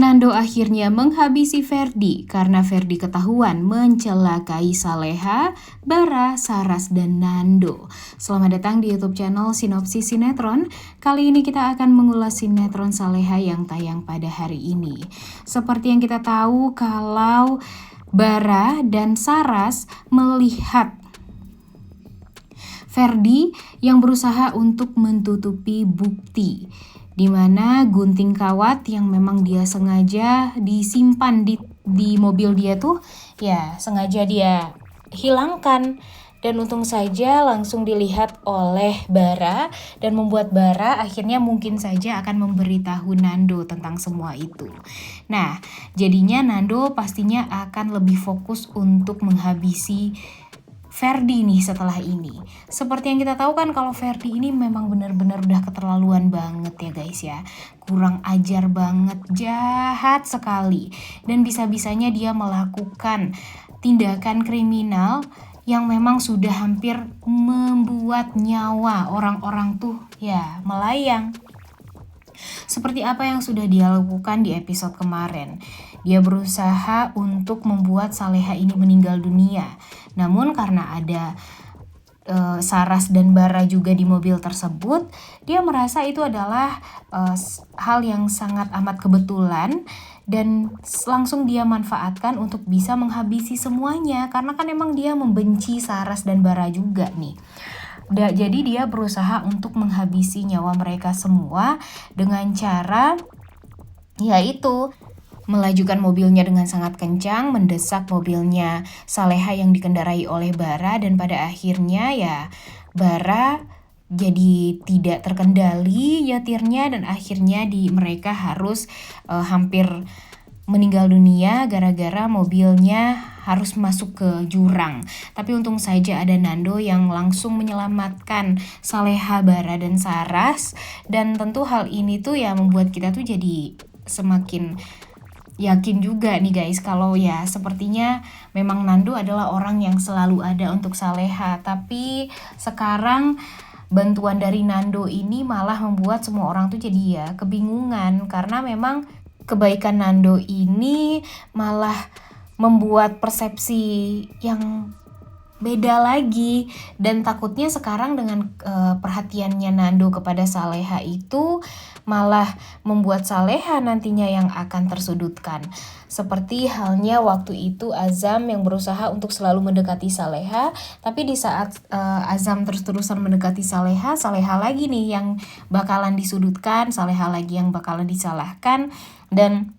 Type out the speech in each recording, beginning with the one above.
Nando akhirnya menghabisi Ferdi karena Ferdi ketahuan mencelakai Saleha, Bara, Saras, dan Nando. Selamat datang di YouTube channel Sinopsis Sinetron. Kali ini kita akan mengulas sinetron Saleha yang tayang pada hari ini. Seperti yang kita tahu kalau Bara dan Saras melihat Ferdi yang berusaha untuk menutupi bukti, di mana gunting kawat yang memang dia sengaja disimpan di mobil dia tuh ya sengaja dia hilangkan, dan untung saja langsung dilihat oleh Bara dan membuat Bara akhirnya mungkin saja akan memberitahu Nando tentang semua itu. Nah, jadinya Nando pastinya akan lebih fokus untuk menghabisi Ferdi nih setelah ini. Seperti yang kita tahu kan kalau Ferdi ini memang benar-benar udah keterlaluan banget ya guys ya. Kurang ajar banget, jahat sekali. Dan bisa-bisanya dia melakukan tindakan kriminal yang memang sudah hampir membuat nyawa orang-orang tuh ya melayang. Seperti apa yang sudah dia lakukan di episode kemarin. Dia berusaha untuk membuat Saleha ini meninggal dunia. Namun karena ada Saras dan Bara juga di mobil tersebut, dia merasa itu adalah hal yang sangat amat kebetulan dan langsung dia manfaatkan untuk bisa menghabisi semuanya, karena kan emang dia membenci Saras dan Bara juga nih. Jadi dia berusaha untuk menghabisi nyawa mereka semua dengan cara yaitu melajukan mobilnya dengan sangat kencang, mendesak mobilnya Saleha yang dikendarai oleh Bara, dan pada akhirnya ya Bara jadi tidak terkendali nyetirnya dan akhirnya mereka harus hampir meninggal dunia gara-gara mobilnya harus masuk ke jurang. Tapi untung saja ada Nando yang langsung menyelamatkan Saleha, Bara, dan Saras. Dan tentu hal ini tuh ya membuat kita tuh jadi semakin yakin juga nih guys kalau ya sepertinya memang Nando adalah orang yang selalu ada untuk Saleha. Tapi sekarang bantuan dari Nando ini malah membuat semua orang tuh jadi ya kebingungan, karena memang kebaikan Nando ini malah membuat persepsi yang beda lagi, dan takutnya sekarang dengan perhatiannya Nando kepada Saleha itu malah membuat Saleha nantinya yang akan tersudutkan. Seperti halnya waktu itu Azam yang berusaha untuk selalu mendekati Saleha, tapi di saat Azam terus-terusan mendekati Saleha, Saleha lagi nih yang bakalan disudutkan, Saleha lagi yang bakalan disalahkan. Dan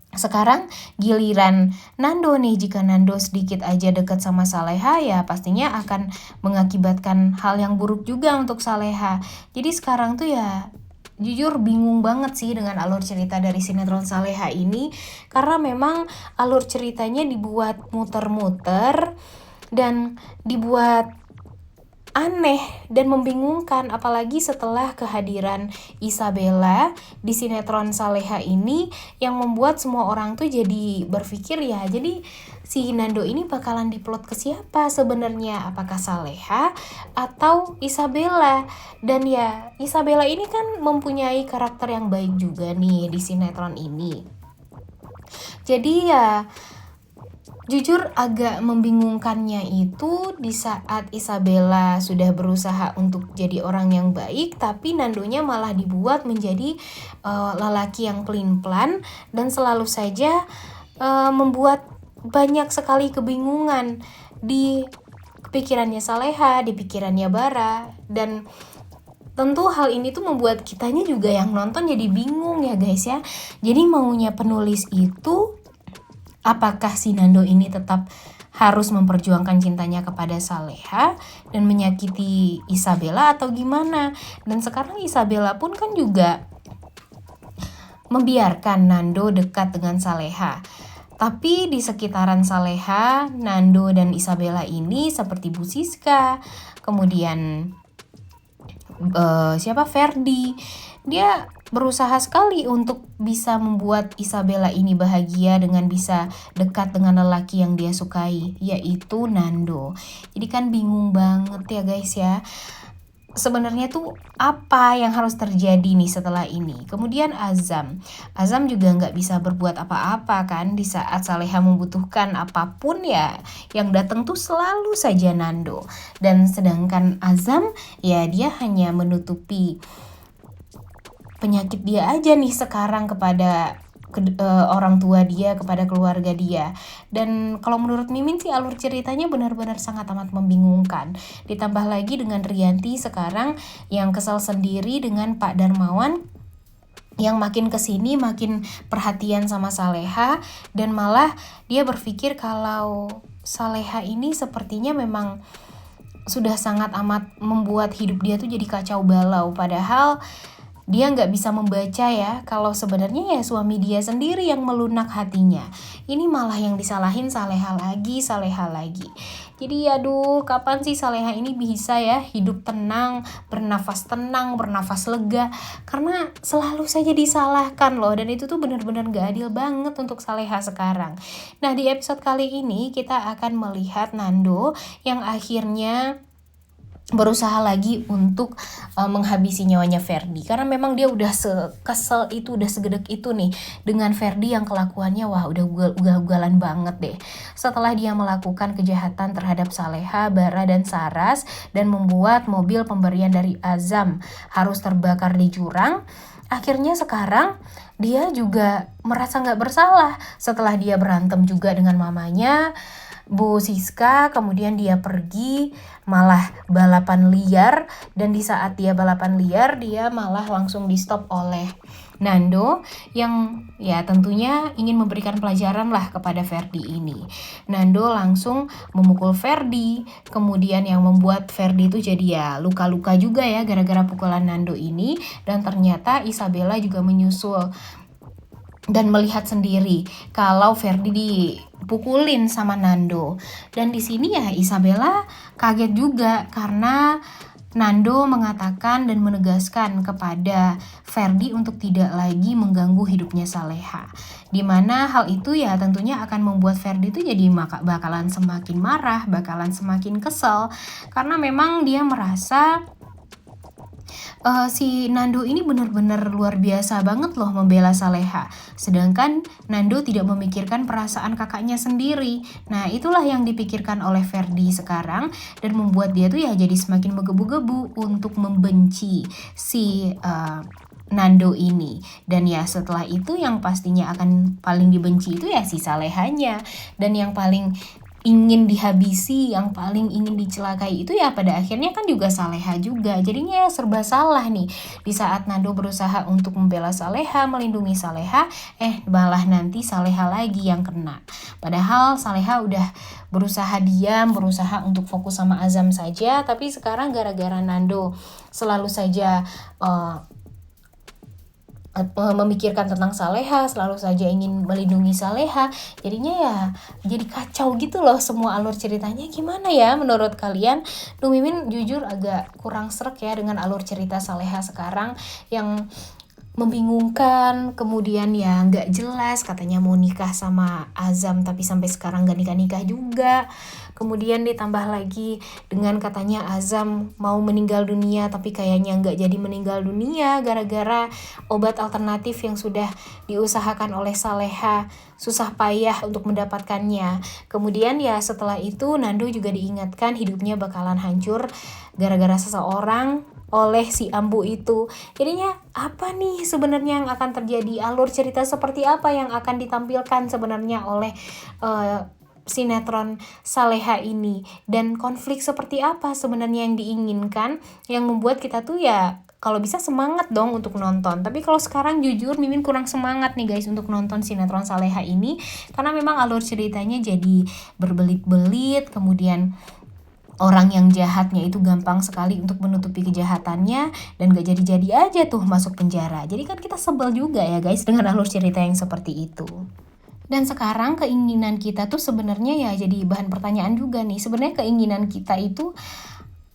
sekarang giliran Nando nih, jika Nando sedikit aja dekat sama Saleha ya pastinya akan mengakibatkan hal yang buruk juga untuk Saleha. Jadi sekarang tuh ya jujur bingung banget sih dengan alur cerita dari sinetron Saleha ini, karena memang alur ceritanya dibuat muter-muter dan dibuat aneh dan membingungkan, apalagi setelah kehadiran Isabella di sinetron Saleha ini yang membuat semua orang tuh jadi berpikir ya, jadi si Nando ini bakalan diplot ke siapa sebenarnya, apakah Saleha atau Isabella. Dan ya Isabella ini kan mempunyai karakter yang baik juga nih di sinetron ini. Jadi ya jujur agak membingungkannya itu di saat Isabella sudah berusaha untuk jadi orang yang baik, tapi Nandonya malah dibuat menjadi lelaki yang pelin-pelan dan selalu saja membuat banyak sekali kebingungan di pikirannya Saleha, di pikirannya Bara. Dan tentu hal ini tuh membuat kitanya juga yang nonton jadi bingung ya guys ya. Jadi maunya penulis itu apakah si Nando ini tetap harus memperjuangkan cintanya kepada Saleha dan menyakiti Isabella atau gimana? Dan sekarang Isabella pun kan juga membiarkan Nando dekat dengan Saleha. Tapi di sekitaran Saleha, Nando dan Isabella ini seperti Bu Siska, kemudian Ferdi, dia berusaha sekali untuk bisa membuat Isabella ini bahagia dengan bisa dekat dengan lelaki yang dia sukai, yaitu Nando. Jadi kan bingung banget ya guys ya. sebenarnya tuh apa yang harus terjadi nih setelah ini. Kemudian Azam juga nggak bisa berbuat apa-apa kan di saat Saleha membutuhkan apapun ya, yang datang tuh selalu saja Nando. Dan sedangkan Azam ya dia hanya menutupi penyakit dia aja nih sekarang kepada orang tua dia, kepada keluarga dia. Dan kalau menurut Mimin sih alur ceritanya benar-benar sangat amat membingungkan. Ditambah lagi dengan Rianti sekarang yang kesal sendiri dengan Pak Darmawan, yang makin kesini makin perhatian sama Saleha, dan malah dia berpikir kalau Saleha ini sepertinya memang sudah sangat amat membuat hidup dia tuh jadi kacau balau. Padahal dia nggak bisa membaca ya kalau sebenarnya ya suami dia sendiri yang melunak hatinya. Ini malah yang disalahin Saleha lagi. Jadi aduh, kapan sih Saleha ini bisa ya hidup tenang, bernafas lega. Karena selalu saja disalahkan loh, dan itu tuh benar-benar gak adil banget untuk Saleha sekarang. Nah, di episode kali ini kita akan melihat Nando yang akhirnya berusaha lagi untuk menghabisi nyawanya Ferdi, karena memang dia udah sekesel itu, udah segedek itu nih dengan Ferdi yang kelakuannya wah udah ugal-ugalan banget deh. Setelah dia melakukan kejahatan terhadap Saleha, Bara, dan Saras dan membuat mobil pemberian dari Azam harus terbakar di jurang, akhirnya sekarang dia juga merasa gak bersalah setelah dia berantem juga dengan mamanya Bu Siska. Kemudian dia pergi malah balapan liar, dan di saat dia balapan liar dia malah langsung di stop oleh Nando yang ya tentunya ingin memberikan pelajaran lah kepada Ferdi ini. Nando langsung memukul Ferdi, kemudian yang membuat Ferdi itu jadi ya luka-luka juga ya gara-gara pukulan Nando ini. Dan ternyata Isabella juga menyusul dan melihat sendiri kalau Ferdi dipukulin sama Nando. Dan di sini ya Isabella kaget juga karena Nando mengatakan dan menegaskan kepada Ferdi untuk tidak lagi mengganggu hidupnya Saleha. Dimana hal itu ya tentunya akan membuat Ferdi itu jadi bakalan semakin marah, bakalan semakin kesel, karena memang dia merasa si Nando ini benar-benar luar biasa banget loh membela Saleha. Sedangkan Nando tidak memikirkan perasaan kakaknya sendiri. Nah, itulah yang dipikirkan oleh Ferdi sekarang dan membuat dia tuh ya jadi semakin menggebu-gebu untuk membenci si Nando ini. Dan ya setelah itu yang pastinya akan paling dibenci itu ya si Salehanya. Dan yang paling ingin dihabisi, yang paling ingin dicelakai itu ya pada akhirnya kan juga Saleha juga. Jadinya ya serba salah nih. Di saat Nando berusaha untuk membela Saleha, melindungi Saleha, malah nanti Saleha lagi yang kena. Padahal Saleha udah berusaha diam, berusaha untuk fokus sama Azam saja, tapi sekarang gara-gara Nando selalu saja memikirkan tentang Saleha, selalu saja ingin melindungi Saleha, jadinya ya jadi kacau gitu loh semua alur ceritanya. Gimana ya menurut kalian? Mimin jujur agak kurang srek ya dengan alur cerita Saleha sekarang yang membingungkan, kemudian ya nggak jelas, katanya mau nikah sama Azam tapi sampai sekarang nggak nikah-nikah juga. Kemudian ditambah lagi dengan katanya Azam mau meninggal dunia tapi kayaknya nggak jadi meninggal dunia gara-gara obat alternatif yang sudah diusahakan oleh Saleha susah payah untuk mendapatkannya. Kemudian ya setelah itu Nando juga diingatkan hidupnya bakalan hancur gara-gara seseorang oleh si Ambu itu. Jadinya apa nih sebenarnya yang akan terjadi? Alur cerita seperti apa yang akan ditampilkan sebenarnya oleh sinetron Saleha ini, dan konflik seperti apa sebenarnya yang diinginkan, yang membuat kita tuh ya kalau bisa semangat dong untuk nonton. Tapi kalau sekarang jujur Mimin kurang semangat nih guys untuk nonton sinetron Saleha ini, karena memang alur ceritanya jadi berbelit-belit, kemudian orang yang jahatnya itu gampang sekali untuk menutupi kejahatannya dan gak jadi-jadi aja tuh masuk penjara. Jadi kan kita sebel juga ya guys dengan alur cerita yang seperti itu. Dan sekarang keinginan kita tuh sebenarnya ya jadi bahan pertanyaan juga nih. Sebenarnya keinginan kita itu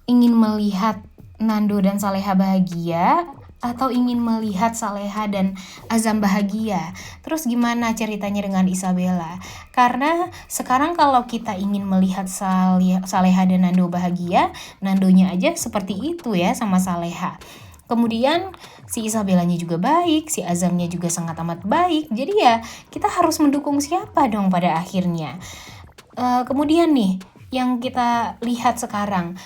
ingin melihat Nando dan Saleha bahagia, atau ingin melihat Saleha dan Azam bahagia. Terus gimana ceritanya dengan Isabella? Karena sekarang kalau kita ingin melihat Saleha dan Nando bahagia, Nandonya aja seperti itu ya sama Saleha. Kemudian si Isabellanya juga baik, si Azamnya juga sangat amat baik. Jadi ya kita harus mendukung siapa dong pada akhirnya. Kemudian nih yang kita lihat sekarang,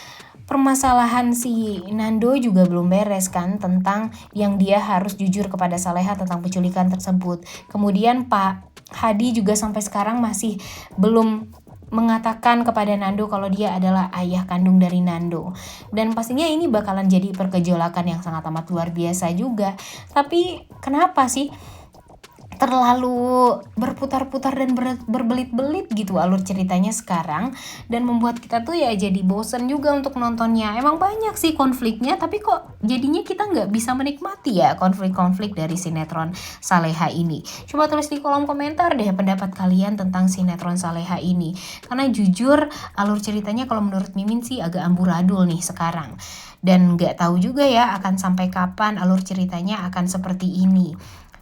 permasalahan si Nando juga belum beres kan, tentang yang dia harus jujur kepada Saleha tentang penculikan tersebut. Kemudian Pak Hadi juga sampai sekarang masih belum mengatakan kepada Nando kalau dia adalah ayah kandung dari Nando. Dan pastinya ini bakalan jadi pergejolakan yang sangat amat luar biasa juga. Tapi kenapa sih terlalu berputar-putar dan berbelit-belit gitu alur ceritanya sekarang, dan membuat kita tuh ya jadi bosen juga untuk nontonnya. Emang banyak sih konfliknya, tapi kok jadinya kita nggak bisa menikmati ya konflik-konflik dari sinetron Saleha ini. Coba tulis di kolom komentar deh pendapat kalian tentang sinetron Saleha ini, karena jujur alur ceritanya kalau menurut Mimin sih agak amburadul nih sekarang, dan nggak tahu juga ya akan sampai kapan alur ceritanya akan seperti ini.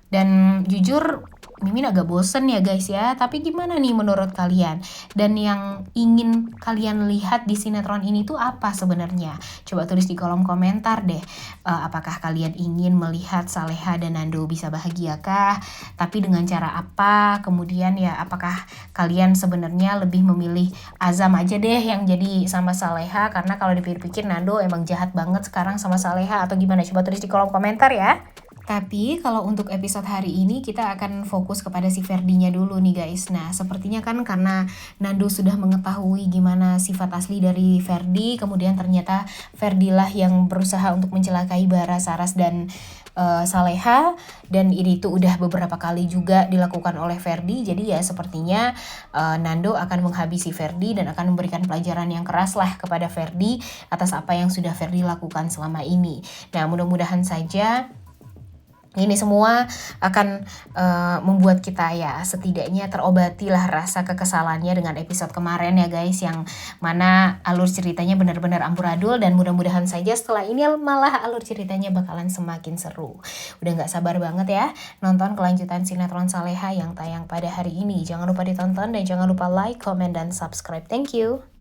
Dan jujur Mimin agak bosen ya guys ya, tapi gimana nih menurut kalian? Dan yang ingin kalian lihat di sinetron ini tuh apa sebenarnya? Coba tulis di kolom komentar deh. Apakah kalian ingin melihat Saleha dan Nando bisa bahagiakah? Tapi dengan cara apa? Kemudian ya apakah kalian sebenarnya lebih memilih Azam aja deh yang jadi sama Saleha? Karena kalau dipikir-pikir Nando emang jahat banget sekarang sama Saleha, atau gimana? Coba tulis di kolom komentar ya. Tapi kalau untuk episode hari ini kita akan fokus kepada si Ferdinya dulu nih guys. Nah sepertinya kan karena Nando sudah mengetahui gimana sifat asli dari Ferdi, kemudian ternyata Ferdilah yang berusaha untuk mencelakai Bara, Saras, dan Saleha, dan ini tuh udah beberapa kali juga dilakukan oleh Ferdi. Jadi ya sepertinya Nando akan menghabisi Ferdi dan akan memberikan pelajaran yang keras lah kepada Ferdi atas apa yang sudah Ferdi lakukan selama ini. Nah mudah-mudahan saja ini semua akan membuat kita ya setidaknya terobatilah rasa kekesalannya dengan episode kemarin ya guys, yang mana alur ceritanya benar-benar amburadul, dan mudah-mudahan saja setelah ini malah alur ceritanya bakalan semakin seru. Udah gak sabar banget ya nonton kelanjutan sinetron Saleha yang tayang pada hari ini. Jangan lupa ditonton dan jangan lupa like, comment, dan subscribe. Thank you.